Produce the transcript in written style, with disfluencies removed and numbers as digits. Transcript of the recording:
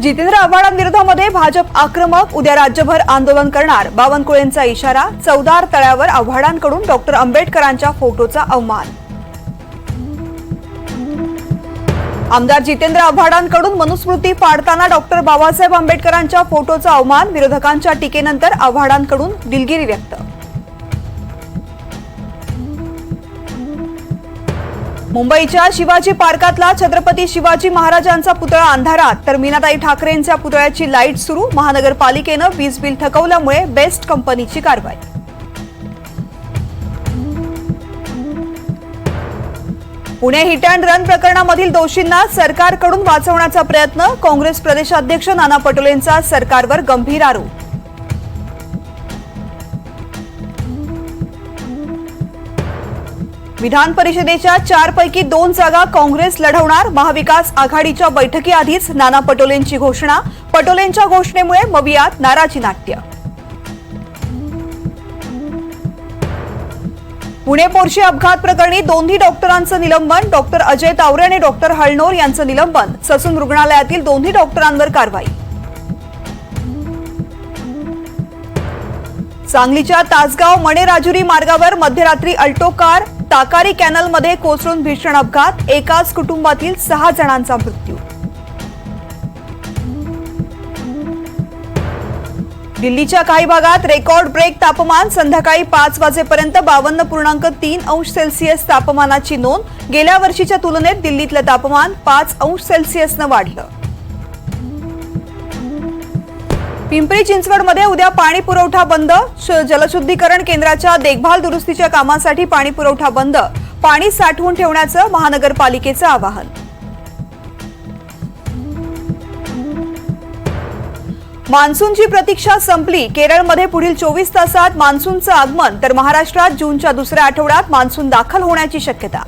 जितेंद्र आव्हाडांविरोधामध्ये भाजप आक्रमक, उद्या राज्यभर आंदोलन करणार, बावनकुळेंचा इशारा। चौदार तळ्यावर आव्हाडांकडून डॉक्टर आंबेडकरांच्या फोटोचा अवमान। आमदार जितेंद्र आव्हाडांकडून मनुस्मृती पाडताना डॉक्टर बाबासाहेब आंबेडकरांच्या फोटोचा अवमान, विरोधकांच्या टीकेनंतर आव्हाडांकडून दिलगिरी व्यक्त। मुंबईच्या शिवाजी पार्कातला छत्रपती शिवाजी महाराजांचा पुतळा अंधारात, तर मीनाताई ठाकरेंच्या पुतळ्याची लाईट सुरू। महानगरपालिकेनं वीज बिल थकवल्यामुळे बेस्ट कंपनीची कारवाई। पुणे हिट अँड रन प्रकरणामधील दोषींना सरकारकडून वाचवण्याचा प्रयत्न, काँग्रेस प्रदेशाध्यक्ष नाना पटोलेंचा सरकारवर गंभीर आरोप। विधान परिषदेच्या 4 पैकी 2 जागा काँग्रेस लढवणार, महाविकास आघाडीच्या बैठकीआधीच नाना पटोलेंची घोषणा। पटोलेंच्या घोषणेमुळे मवियात नाराजी नाट्य। पुणे पोर्शे अपघात प्रकरणी दोन्ही डॉक्टरांचं निलंबन, डॉक्टर अजय तावरे आणि डॉक्टर हळनोर यांचं निलंबन। ससून रुग्णालयातील दोन्ही डॉक्टरांवर कारवाई। सांगलीच्या तासगाव मणे राजुरी मार्गावर मध्यरात्री अल्टो कार ताकारी कॅनलमध्ये कोसळून भीषण अपघात, एकाच कुटुंबातील 6 जणांचा मृत्यू। दिल्लीच्या काही भागात रेकॉर्ड ब्रेक तापमान, संध्याकाळी 5 वाजेपर्यंत 52.3 अंश सेल्सिअस तापमानाची नोंद। गेल्या वर्षीच्या तुलनेत दिल्लीतलं तापमान 5 अंश सेल्सिअसनं वाढलं। पिंपरी चिंचवडमध्ये उद्या पाणी पुरवठा बंद, जलशुद्धीकरण केंद्राच्या देखभाल दुरुस्तीच्या कामासाठी पाणी पुरवठा बंद, पाणी साठवून ठेवण्याचं महानगरपालिकेचं आवाहन। मान्सूनची प्रतीक्षा संपली, केरळमध्ये पुढील 24 तासात मान्सूनचं आगमन, तर महाराष्ट्रात जूनच्या दुसऱ्या आठवड्यात मान्सून दाखल होण्याची शक्यता।